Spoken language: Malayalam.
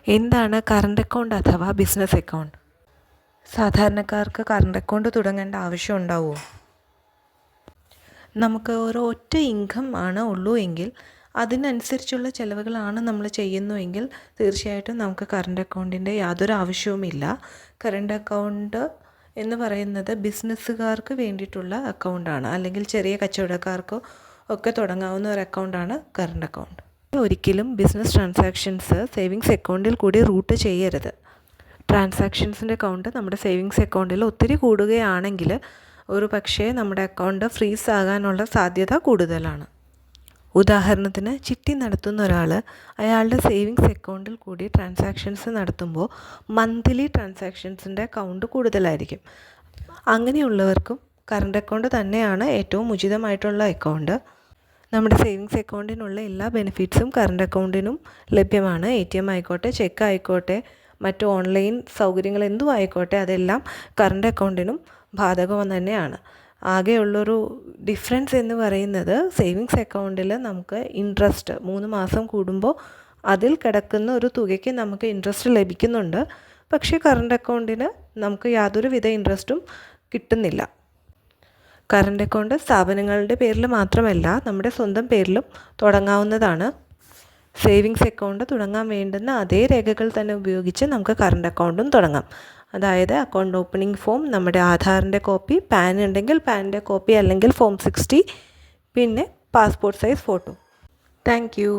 എന്താണ് കറണ്ട് അക്കൗണ്ട് അഥവാ ബിസിനസ് അക്കൗണ്ട്? സാധാരണക്കാർക്ക് കറണ്ട് അക്കൗണ്ട് തുടങ്ങേണ്ട ആവശ്യം ഉണ്ടാവുമോ? നമുക്ക് ഒരൊറ്റ ഇൻകം ആണ് ഉള്ളൂ എങ്കിൽ അതിനനുസരിച്ചുള്ള ചിലവുകളാണ് നമ്മൾ ചെയ്യുന്നുവെങ്കിൽ തീർച്ചയായിട്ടും നമുക്ക് കറണ്ട് അക്കൗണ്ടിൻ്റെ യാതൊരു ആവശ്യവുമില്ല. കറണ്ട് അക്കൗണ്ട് എന്ന് പറയുന്നത് ബിസിനസ്സുകാർക്ക് വേണ്ടിയിട്ടുള്ള അക്കൗണ്ടാണ്, അല്ലെങ്കിൽ ചെറിയ കച്ചവടക്കാർക്കോ ഒക്കെ തുടങ്ങാവുന്ന ഒരു അക്കൗണ്ടാണ് കറണ്ട് അക്കൗണ്ട്. ഒരിക്കലും ബിസിനസ് ട്രാൻസാക്ഷൻസ് സേവിങ്സ് അക്കൗണ്ടിൽ കൂടി റൂട്ട് ചെയ്യരുത്. ട്രാൻസാക്ഷൻസിൻ്റെ അക്കൗണ്ട് നമ്മുടെ സേവിങ്സ് അക്കൗണ്ടിൽ ഒത്തിരി കൂടുകയാണെങ്കിൽ ഒരു പക്ഷേ നമ്മുടെ അക്കൗണ്ട് ഫ്രീസ് ആകാനുള്ള സാധ്യത കൂടുതലാണ്. ഉദാഹരണത്തിന് ചിട്ടി നടത്തുന്ന ഒരാൾ അയാളുടെ സേവിങ്സ് അക്കൗണ്ടിൽ കൂടി ട്രാൻസാക്ഷൻസ് നടത്തുമ്പോൾ മന്ത്ലി ട്രാൻസാക്ഷൻസിൻ്റെ അക്കൗണ്ട് കൂടുതലായിരിക്കും. അങ്ങനെയുള്ളവർക്കും കറണ്ട് അക്കൗണ്ട് തന്നെയാണ് ഏറ്റവും ഉചിതമായിട്ടുള്ള അക്കൗണ്ട്. നമ്മുടെ സേവിങ്സ് അക്കൗണ്ടിനുള്ള എല്ലാ ബെനിഫിറ്റ്സും കറണ്ട് അക്കൗണ്ടിനും ലഭ്യമാണ്. ATM ആയിക്കോട്ടെ, ചെക്ക് ആയിക്കോട്ടെ, മറ്റു ഓൺലൈൻ സൗകര്യങ്ങൾ എന്തും ആയിക്കോട്ടെ, അതെല്ലാം കറണ്ട് അക്കൗണ്ടിനും ബാധകം തന്നെയാണ്. ആകെയുള്ളൊരു ഡിഫറൻസ് എന്ന് പറയുന്നത് സേവിങ്സ് അക്കൗണ്ടിൽ നമുക്ക് ഇൻട്രസ്റ്റ് 3 മാസം കൂടുമ്പോൾ അതിൽ കിടക്കുന്ന ഒരു തുകയ്ക്ക് നമുക്ക് ഇൻട്രസ്റ്റ് ലഭിക്കുന്നുണ്ട്. പക്ഷേ കറണ്ട് അക്കൗണ്ടിന് നമുക്ക് യാതൊരുവിധ ഇൻട്രസ്റ്റും കിട്ടുന്നില്ല. കറണ്ട് അക്കൗണ്ട് സ്ഥാപനങ്ങളുടെ പേരിൽ മാത്രമല്ല നമ്മുടെ സ്വന്തം പേരിലും തുടങ്ങാവുന്നതാണ്. സേവിങ്സ് അക്കൗണ്ട് തുടങ്ങാൻ വേണ്ടുന്ന അതേ രേഖകൾ തന്നെ ഉപയോഗിച്ച് നമുക്ക് കറണ്ട് അക്കൗണ്ടും തുടങ്ങാം. അതായത് അക്കൗണ്ട് ഓപ്പണിംഗ് ഫോം, നമ്മുടെ ആധാറിൻ്റെ കോപ്പി, പാൻ ഉണ്ടെങ്കിൽ പാനിൻ്റെ കോപ്പി, അല്ലെങ്കിൽ ഫോം 60, പിന്നെ passport size photo. Thank you.